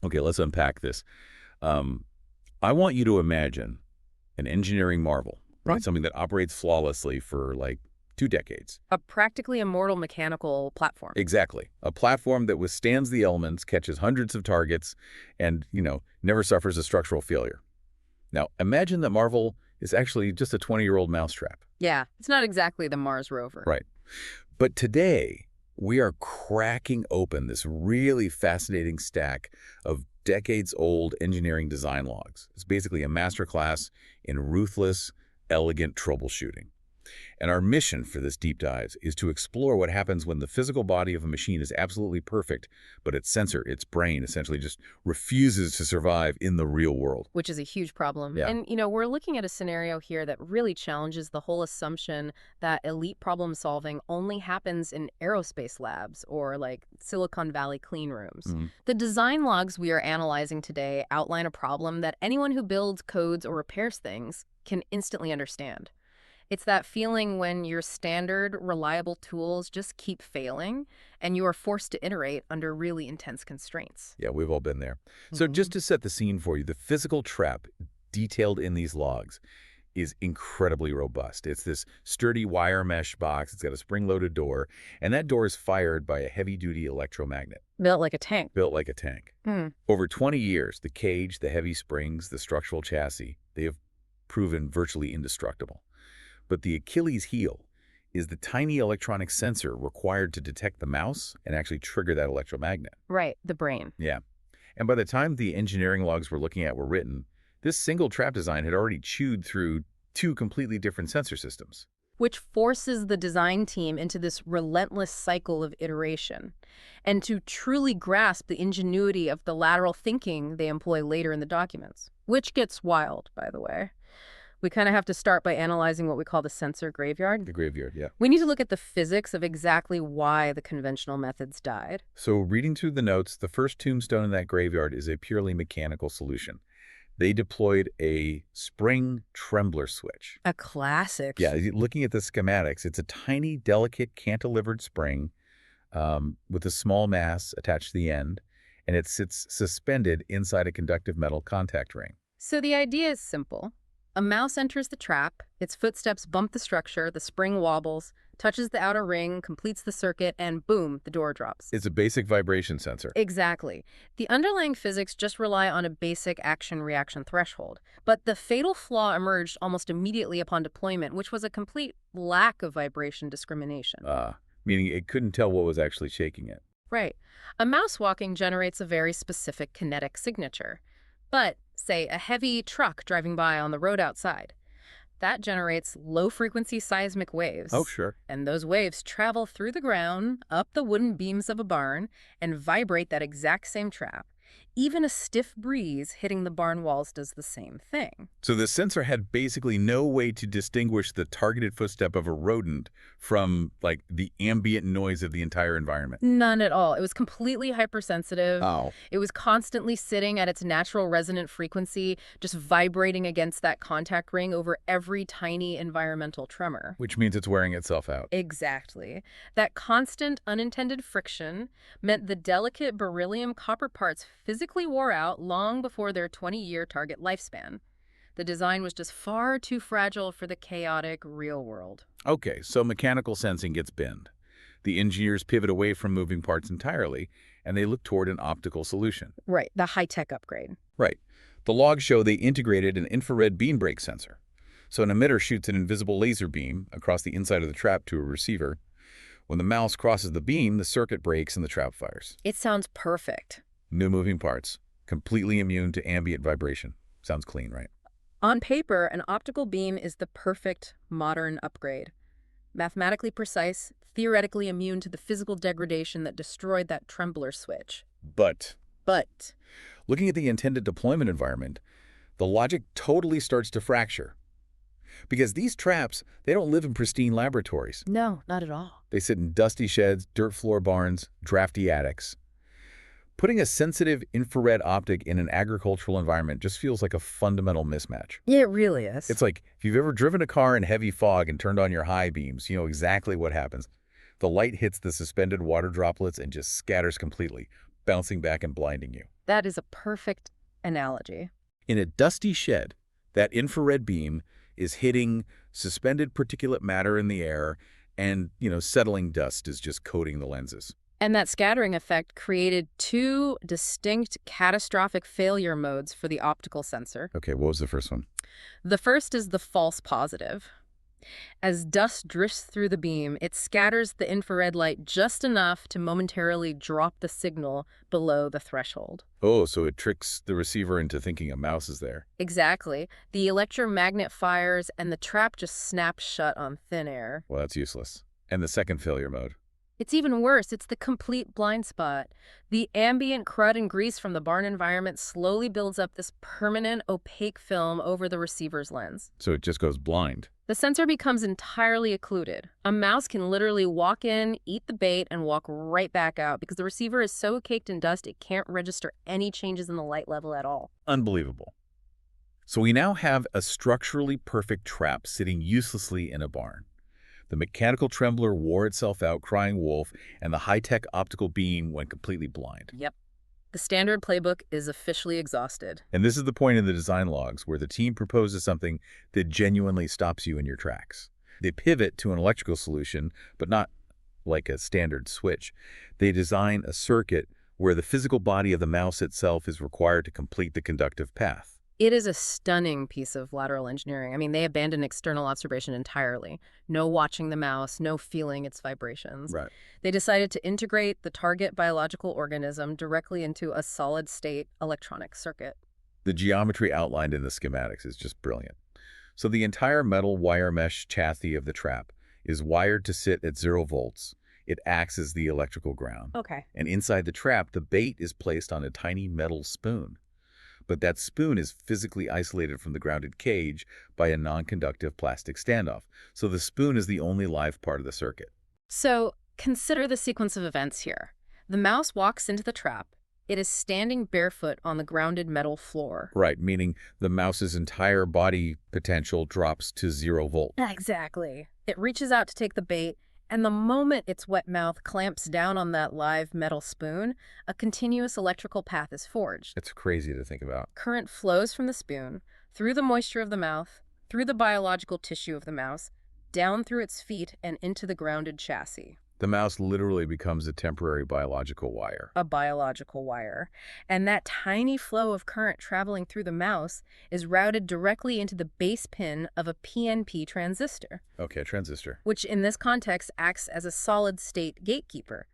Okay, let's unpack this. Um, I want you to imagine an engineering marvel, right? Right. Something that operates flawlessly for like 2 decades. A practically immortal mechanical platform. Exactly. A platform that withstands the elements, catches hundreds of targets, and, never suffers a structural failure. Now, imagine that Marvel is actually just a 20-year-old mousetrap. Yeah, it's not exactly the Mars rover. Right. But today, we are cracking open this really fascinating stack of decades-old engineering design logs. It's basically a masterclass in ruthless, elegant troubleshooting. And our mission for this deep dive is to explore what happens when the physical body of a machine is absolutely perfect, but its sensor, its brain, essentially just refuses to survive in the real world. Which is a huge problem. Yeah. And, we're looking at a scenario here that really challenges the whole assumption that elite problem solving only happens in aerospace labs or like Silicon Valley clean rooms. Mhm. The design logs we are analyzing today outline a problem that anyone who builds, codes, or repairs things can instantly understand. It's that feeling when your standard, reliable tools just keep failing and you are forced to iterate under really intense constraints. Yeah, we've all been there. So just to set the scene for you, the physical trap detailed in these logs is incredibly robust. It's this sturdy wire mesh box. It's got a spring-loaded door, and that door is fired by a heavy-duty electromagnet Built like a tank. built like a tank. Hmm. Over 20 years, the cage, the heavy springs, the structural chassis, they have proven virtually indestructible. But the Achilles heel is the tiny electronic sensor required to detect the mouse and actually trigger that electromagnet. Right, the brain. Yeah. And by the time the engineering logs we're looking at were written, this single trap design had already chewed through two completely different sensor systems. Which forces the design team into this relentless cycle of iteration. And to truly grasp the ingenuity of the lateral thinking they employ later in the documents, which gets wild, by the way. We kind of have to start by analyzing what we call the sensor graveyard. The graveyard, yeah. We need to look at the physics of exactly why the conventional methods died. So reading through the notes, the first tombstone in that graveyard is a purely mechanical solution. They deployed a spring trembler switch. A classic. Yeah, looking at the schematics, it's a tiny, delicate, cantilevered spring with a small mass attached to the end, and it sits suspended inside a conductive metal contact ring. So the idea is simple. A mouse enters the trap, its footsteps bump the structure, the spring wobbles, touches the outer ring, completes the circuit, and boom, the door drops. It's a basic vibration sensor. Exactly. The underlying physics just rely on a basic action-reaction threshold. But the fatal flaw emerged almost immediately upon deployment, which was a complete lack of vibration discrimination. Meaning it couldn't tell what was actually shaking it. Right. A mouse walking generates a very specific kinetic signature. But, say, a heavy truck driving by on the road outside, that generates low-frequency seismic waves. Oh, sure. And those waves travel through the ground, up the wooden beams of a barn, and vibrate that exact same trap. Even a stiff breeze hitting the barn walls does the same thing. So the sensor had basically no way to distinguish the targeted footstep of a rodent from, like, the ambient noise of the entire environment. None at all. It was completely hypersensitive. Oh. It was constantly sitting at its natural resonant frequency, just vibrating against that contact ring over every tiny environmental tremor. Which means it's wearing itself out. Exactly. That constant unintended friction meant the delicate beryllium copper parts physically wore out long before their 20-year target lifespan. The design was just far too fragile for the chaotic real world. Okay, so mechanical sensing gets binned. The engineers pivot away from moving parts entirely, and they look toward an optical solution. Right, the high-tech upgrade. Right. The logs show they integrated an infrared beam break sensor. So an emitter shoots an invisible laser beam across the inside of the trap to a receiver. When the mouse crosses the beam, the circuit breaks and the trap fires. It sounds perfect. No moving parts. Completely immune to ambient vibration. Sounds clean, right? On paper, an optical beam is the perfect modern upgrade. Mathematically precise, theoretically immune to the physical degradation that destroyed that trembler switch. But But looking at the intended deployment environment, the logic totally starts to fracture. Because these traps, they don't live in pristine laboratories. no, not at all. They sit in dusty sheds, dirt floor barns, drafty attics. Putting a sensitive infrared optic in an agricultural environment just feels like a fundamental mismatch. Yeah, it really is. It's like if you've ever driven a car in heavy fog and turned on your high beams, you know exactly what happens. The light hits the suspended water droplets and just scatters completely, bouncing back and blinding you. That is a perfect analogy. In a dusty shed, that infrared beam is hitting suspended particulate matter in the air and, settling dust is just coating the lenses. And that scattering effect created two distinct catastrophic failure modes for the optical sensor. Okay, what was the first one? The first is the false positive. As dust drifts through the beam, it scatters the infrared light just enough to momentarily drop the signal below the threshold. Oh, so it tricks the receiver into thinking a mouse is there. Exactly. The electromagnet fires and the trap just snaps shut on thin air. Well, that's useless. And the second failure mode? It's even worse. It's the complete blind spot. The ambient crud and grease from the barn environment slowly builds up this permanent, opaque film over the receiver's lens. So it just goes blind. The sensor becomes entirely occluded. A mouse can literally walk in, eat the bait, and walk right back out because the receiver is so caked in dust it can't register any changes in the light level at all. Unbelievable. So we now have a structurally perfect trap sitting uselessly in a barn. The mechanical trembler wore itself out, crying wolf, and the high-tech optical beam went completely blind. Yep. The standard playbook is officially exhausted. And this is the point in the design logs where the team proposes something that genuinely stops you in your tracks. They pivot to an electrical solution, but not like a standard switch. They design a circuit where the physical body of the mouse itself is required to complete the conductive path. It is a stunning piece of lateral engineering. I mean, they abandon external observation entirely. No watching the mouse, no feeling its vibrations. Right. They decided to integrate the target biological organism directly into a solid-state electronic circuit. The geometry outlined in the schematics is just brilliant. So the entire metal wire mesh chassis of the trap is wired to sit at 0 volts. It acts as the electrical ground. Okay. And inside the trap, the bait is placed on a tiny metal spoon. But that spoon is physically isolated from the grounded cage by a non-conductive plastic standoff. So the spoon is the only live part of the circuit. So consider the sequence of events here. The mouse walks into the trap. It is standing barefoot on the grounded metal floor. Right, meaning the mouse's entire body potential drops to 0 volt. Exactly. It reaches out to take the bait, and the moment its wet mouth clamps down on that live metal spoon, a continuous electrical path is forged. It's crazy to think about. Current flows from the spoon, through the moisture of the mouth, through the biological tissue of the mouse, down through its feet, and into the grounded chassis. The mouse literally becomes a temporary biological wire. A biological wire. And that tiny flow of current traveling through the mouse is routed directly into the base pin of a PNP transistor. Okay, transistor. Which in this context acts as a solid-state gatekeeper.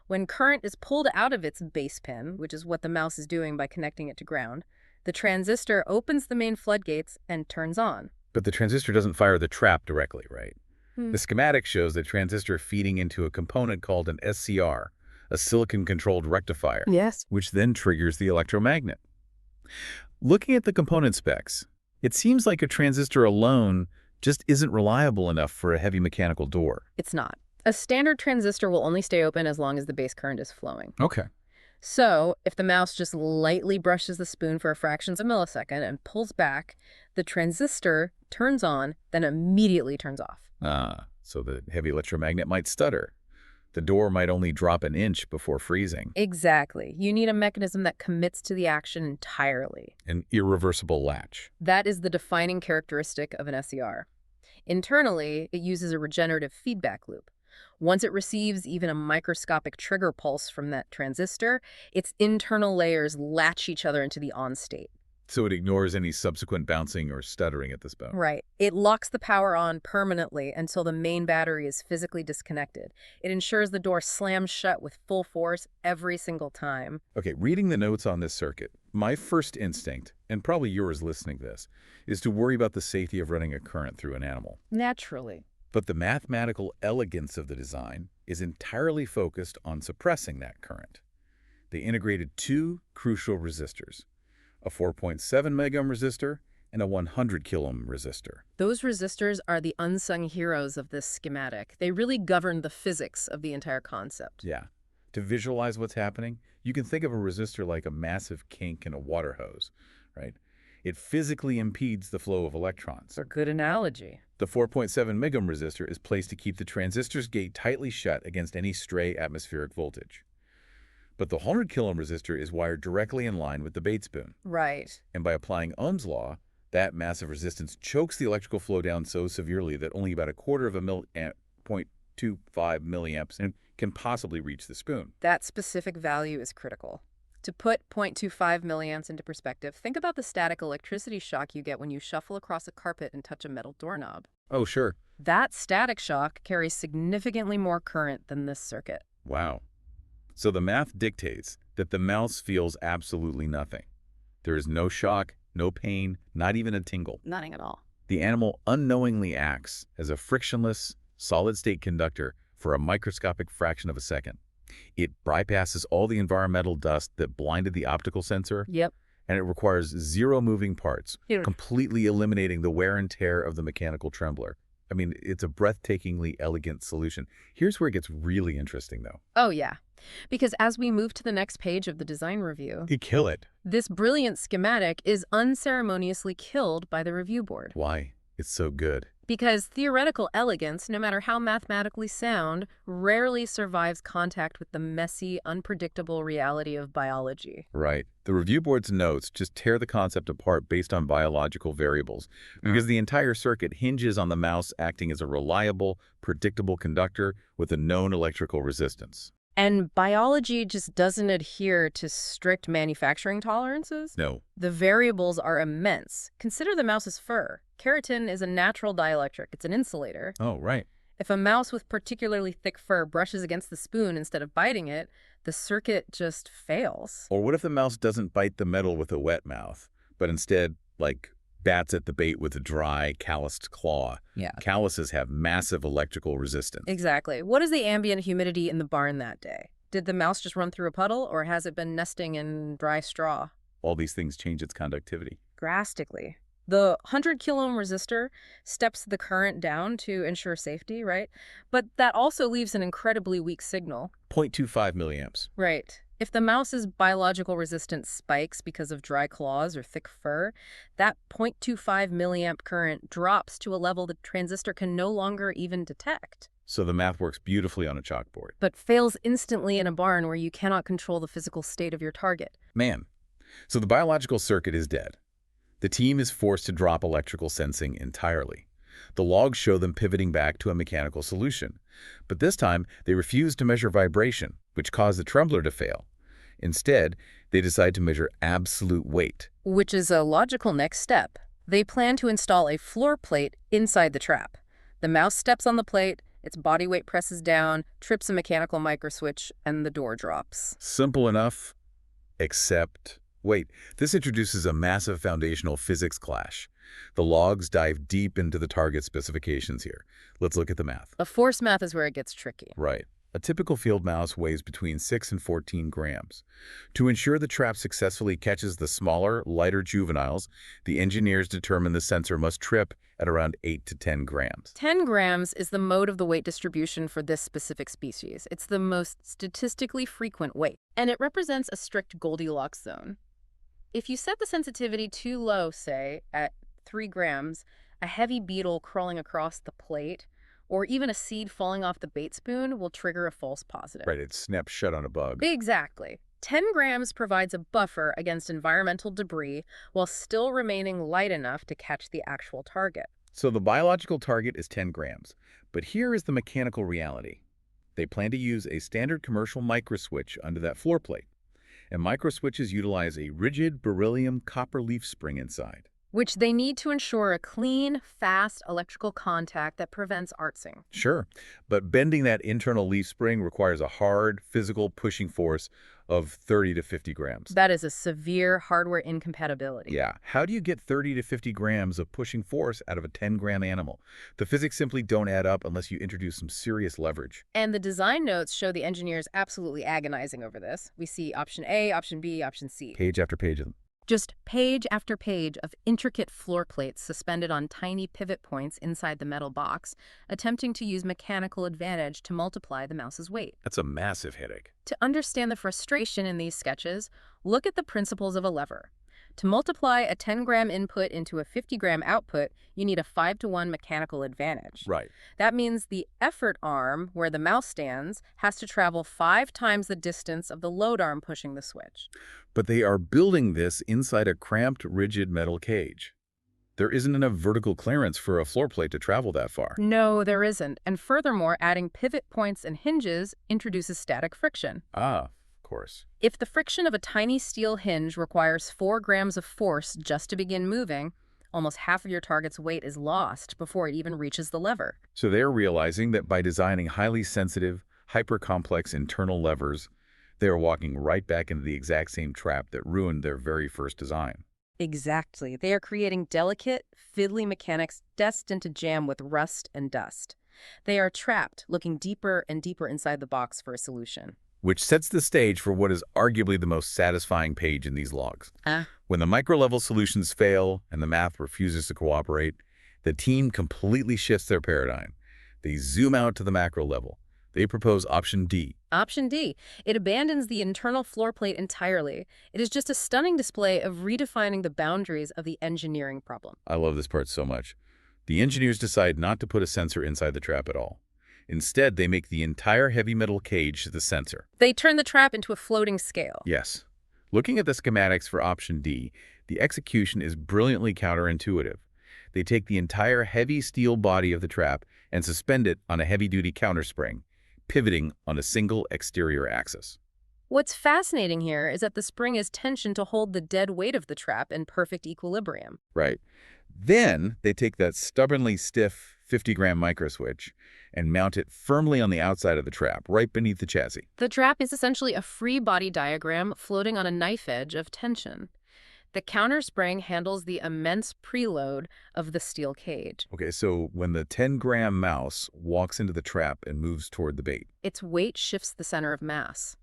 When current is pulled out of its base pin, which is what the mouse is doing by connecting it to ground, the transistor opens the main floodgates and turns on. But the transistor doesn't fire the trap directly, right? The schematic shows the transistor feeding into a component called an SCR, a silicon-controlled rectifier, Yes. which then triggers the electromagnet. Looking at the component specs, it seems like a transistor alone just isn't reliable enough for a heavy mechanical door. It's not. A standard transistor will only stay open as long as the base current is flowing. Okay. So, if the mouse just lightly brushes the spoon for a fraction of a millisecond and pulls back, the transistor turns on, then immediately turns off. So the heavy electromagnet might stutter. The door might only drop an inch before freezing. Exactly. You need a mechanism that commits to the action entirely. An irreversible latch. That is the defining characteristic of an SCR. Internally, it uses a regenerative feedback loop. Once it receives even a microscopic trigger pulse from that transistor, its internal layers latch each other into the on state. So it ignores any subsequent bouncing or stuttering at this point. Right. It locks the power on permanently until the main battery is physically disconnected. It ensures the door slams shut with full force every single time. Okay, reading the notes on this circuit, my first instinct, and probably yours listening to this, is to worry about the safety of running a current through an animal. Naturally. But the mathematical elegance of the design is entirely focused on suppressing that current. They integrated two crucial resistors, a 4.7 megohm resistor and a 100 kiloohm resistor. Those resistors are the unsung heroes of this schematic. They really govern the physics of the entire concept. Yeah. To visualize what's happening, you can think of a resistor like a massive kink in a water hose, right? It physically impedes the flow of electrons. It's a good analogy. The 4.7 megohm resistor is placed to keep the transistor's gate tightly shut against any stray atmospheric voltage. But the 100 kilo ohm resistor is wired directly in line with the bait spoon. Right. And by applying Ohm's law, that massive resistance chokes the electrical flow down so severely that only about a quarter of a milliamp, 0.25 milliamps, can possibly reach the spoon. That specific value is critical. To put 0.25 milliamps into perspective, think about the static electricity shock you get when you shuffle across a carpet and touch a metal doorknob. Oh, sure. That static shock carries significantly more current than this circuit. Wow. So the math dictates that the mouse feels absolutely nothing. There is no shock, no pain, not even a tingle. Nothing at all. The animal unknowingly acts as a frictionless, solid-state conductor for a microscopic fraction of a second. It bypasses all the environmental dust that blinded the optical sensor, Yep. and it requires zero moving parts, Huge. completely eliminating the wear and tear of the mechanical trembler. I mean, it's a breathtakingly elegant solution. Here's where it gets really interesting, though. Oh, yeah. Because as we move to the next page of the design review, You kill it. this brilliant schematic is unceremoniously killed by the review board. Why? It's so good. Because theoretical elegance, no matter how mathematically sound, rarely survives contact with the messy, unpredictable reality of biology. Right. The review board's notes just tear the concept apart based on biological variables, because the entire circuit hinges on the mouse acting as a reliable, predictable conductor with a known electrical resistance. And biology just doesn't adhere to strict manufacturing tolerances. No. The variables are immense. Consider the mouse's fur. Keratin is a natural dielectric. It's an insulator. Oh, right. If a mouse with particularly thick fur brushes against the spoon instead of biting it, the circuit just fails. Or what if the mouse doesn't bite the metal with a wet mouth, but instead, bats at the bait with a dry, calloused claw? Yeah. Calluses have massive electrical resistance. Exactly. What is the ambient humidity in the barn that day? Did the mouse just run through a puddle, or has it been nesting in dry straw? All these things change its conductivity. Drastically. The 100 kilo ohm resistor steps the current down to ensure safety, right? But that also leaves an incredibly weak signal. 0.25 milliamps. Right. If the mouse's biological resistance spikes because of dry claws or thick fur, that 0.25 milliamp current drops to a level the transistor can no longer even detect. So the math works beautifully on a chalkboard. But fails instantly in a barn where you cannot control the physical state of your target. Man. So the biological circuit is dead. The team is forced to drop electrical sensing entirely. The logs show them pivoting back to a mechanical solution. But this time, they refuse to measure vibration, which caused the trembler to fail. Instead, they decide to measure absolute weight. Which is a logical next step. They plan to install a floor plate inside the trap. The mouse steps on the plate, its body weight presses down, trips a mechanical microswitch, and the door drops. Simple enough, except... Wait, this introduces a massive foundational physics clash. The logs dive deep into the target specifications here. Let's look at the math. The force math is where it gets tricky. Right. A typical field mouse weighs between 6 and 14 grams. To ensure the trap successfully catches the smaller, lighter juveniles, the engineers determine the sensor must trip at around 8 to 10 grams. 10 grams is the mode of the weight distribution for this specific species. It's the most statistically frequent weight, and it represents a strict Goldilocks zone. If you set the sensitivity too low, say, at 3 grams, a heavy beetle crawling across the plate, or even a seed falling off the bait spoon will trigger a false positive. Right, it snaps shut on a bug. Exactly. 10 grams provides a buffer against environmental debris while still remaining light enough to catch the actual target. So the biological target is 10 grams. But here is the mechanical reality. They plan to use a standard commercial microswitch under that floor plate. And microswitches utilize a rigid beryllium copper leaf spring inside. Which they need to ensure a clean, fast electrical contact that prevents arcing. Sure, but bending that internal leaf spring requires a hard, physical pushing force of 30 to 50 grams. That is a severe hardware incompatibility. Yeah, how do you get 30 to 50 grams of pushing force out of a 10-gram animal? The physics simply don't add up unless you introduce some serious leverage. And the design notes show the engineers absolutely agonizing over this. We see option A, option B, option C. Page after page of them. Just page after page of intricate floor plates suspended on tiny pivot points inside the metal box, attempting to use mechanical advantage to multiply the mouse's weight. That's a massive headache. To understand the frustration in these sketches, look at the principles of a lever. To multiply a 10-gram input into a 50-gram output, you need a 5-to-1 mechanical advantage. Right. That means the effort arm, where the mouse stands, has to travel 5 times the distance of the load arm pushing the switch. But they are building this inside a cramped, rigid metal cage. There isn't enough vertical clearance for a floor plate to travel that far. No, there isn't. And furthermore, adding pivot points and hinges introduces static friction. Ah, of course. If the friction of a tiny steel hinge requires 4 grams of force just to begin moving, almost half of your target's weight is lost before it even reaches the lever. So they're realizing that by designing highly sensitive, hyper-complex internal levers, they are walking right back into the exact same trap that ruined their very first design. Exactly. They are creating delicate, fiddly mechanics destined to jam with rust and dust. They are trapped, looking deeper and deeper inside the box for a solution. Which sets the stage for what is arguably the most satisfying page in these logs. Ah. When the micro-level solutions fail and the math refuses to cooperate, the team completely shifts their paradigm. They zoom out to the macro level. They propose option D. Option D. It abandons the internal floor plate entirely. It is just a stunning display of redefining the boundaries of the engineering problem. I love this part so much. The engineers decide not to put a sensor inside the trap at all. Instead, they make the entire heavy metal cage the sensor. They turn the trap into a floating scale. Yes. Looking at the schematics for option D, the execution is brilliantly counterintuitive. They take the entire heavy steel body of the trap and suspend it on a heavy-duty counterspring, pivoting on a single exterior axis. What's fascinating here is that the spring is tensioned to hold the dead weight of the trap in perfect equilibrium. Right. Then they take that stubbornly stiff 50-gram microswitch and mount it firmly on the outside of the trap, right beneath the chassis. The trap is essentially a free body diagram floating on a knife edge of tension. The counterspring handles the immense preload of the steel cage. Okay, so when the 10-gram mouse walks into the trap and moves toward the bait, Its weight shifts the center of mass.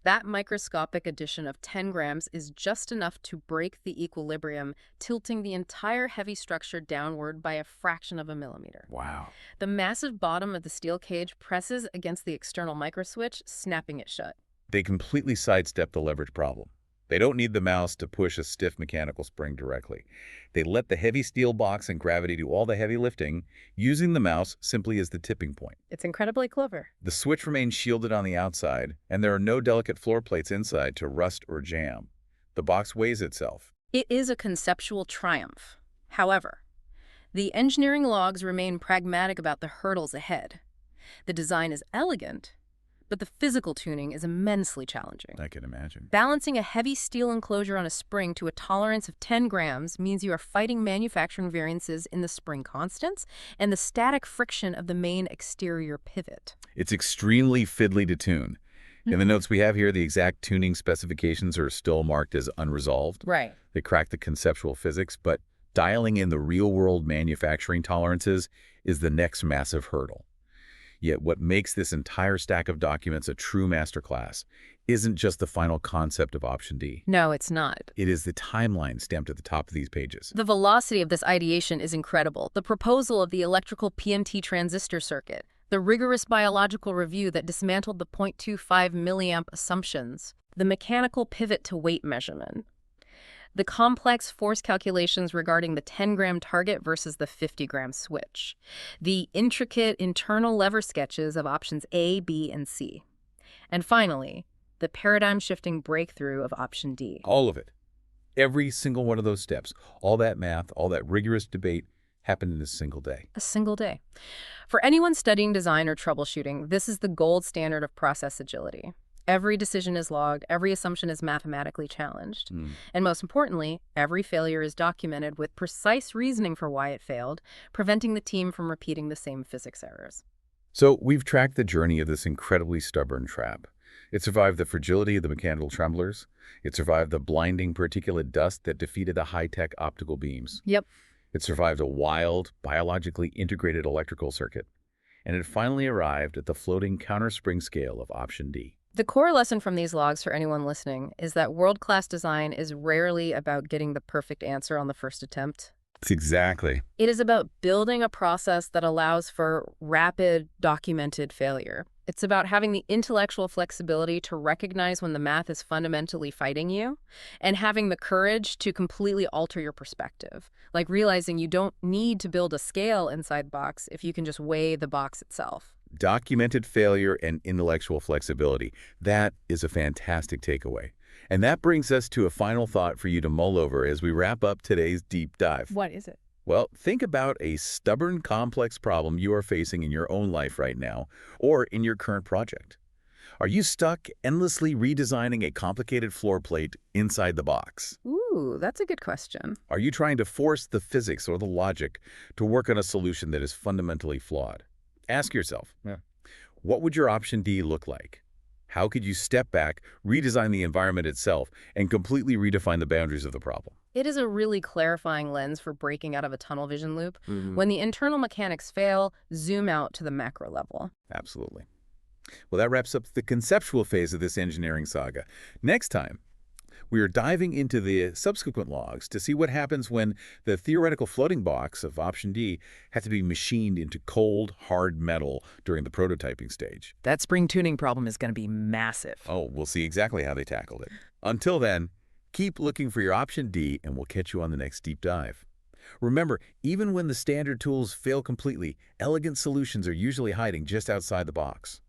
That microscopic addition of 10 grams is just enough to break the equilibrium, tilting the entire heavy structure downward by a fraction of a millimeter. wow. The massive bottom of the steel cage presses against the external microswitch, snapping it shut. They completely sidestep the leverage problem. They don't need the mouse to push a stiff mechanical spring directly. They let the heavy steel box and gravity do all the heavy lifting, using the mouse simply as the tipping point. It's incredibly clever. The switch remains shielded on the outside, and there are no delicate floor plates inside to rust or jam. The box weighs itself. It is a conceptual triumph. However, the engineering logs remain pragmatic about the hurdles ahead. The design is elegant, but the physical tuning is immensely challenging. I can imagine. Balancing a heavy steel enclosure on a spring to a tolerance of 10 grams means you are fighting manufacturing variances in the spring constants and the static friction of the main exterior pivot. It's extremely fiddly to tune. In the notes we have here, the exact tuning specifications are still marked as unresolved. Right. They crack the conceptual physics, but dialing in the real-world manufacturing tolerances is the next massive hurdle. Yet what makes this entire stack of documents a true masterclass isn't just the final concept of option D. No, it's not. It is the timeline stamped at the top of these pages. The velocity of this ideation is incredible. The proposal of the electrical PMT transistor circuit, the rigorous biological review that dismantled the 0.25 milliamp assumptions, the mechanical pivot to weight measurement, the complex force calculations regarding the 10-gram target versus the 50-gram switch, the intricate internal lever sketches of options A, B, and C, and finally, the paradigm-shifting breakthrough of option D. All of it. Every single one of those steps, all that math, all that rigorous debate happened in a single day. A single day. For anyone studying design or troubleshooting, this is the gold standard of process agility. Every decision is logged, every assumption is mathematically challenged, and most importantly, every failure is documented with precise reasoning for why it failed, preventing the team from repeating the same physics errors. So we've tracked the journey of this incredibly stubborn trap. It survived the fragility of the mechanical tremblers. It survived the blinding particulate dust that defeated the high-tech optical beams. Yep. It survived a wild, biologically integrated electrical circuit. And it finally arrived at the floating counterspring scale of option D. The core lesson from these logs for anyone listening is that world-class design is rarely about getting the perfect answer on the first attempt. Exactly. It is about building a process that allows for rapid, documented failure. It's about having the intellectual flexibility to recognize when the math is fundamentally fighting you and having the courage to completely alter your perspective, like realizing you don't need to build a scale inside box if you can just weigh the box itself. Documented failure and intellectual flexibility. That is a fantastic takeaway. And that brings us to a final thought for you to mull over as we wrap up today's deep dive. What is it? Well, think about a stubborn, complex problem you are facing in your own life right now or in your current project. Are you stuck endlessly redesigning a complicated floor plate inside the box? Ooh, that's a good question. Are you trying to force the physics or the logic to work on a solution that is fundamentally flawed? Ask yourself, what would your option D look like? How could you step back, redesign the environment itself, and completely redefine the boundaries of the problem? It is a really clarifying lens for breaking out of a tunnel vision loop. Mhm. When the internal mechanics fail, zoom out to the macro level. Absolutely. Well, that wraps up the conceptual phase of this engineering saga. Next time, we are diving into the subsequent logs to see what happens when the theoretical floating box of option D had to be machined into cold, hard metal during the prototyping stage. That spring tuning problem is going to be massive. Oh, we'll see exactly how they tackled it. Until then, keep looking for your option D, and we'll catch you on the next deep dive. Remember, even when the standard tools fail completely, elegant solutions are usually hiding just outside the box.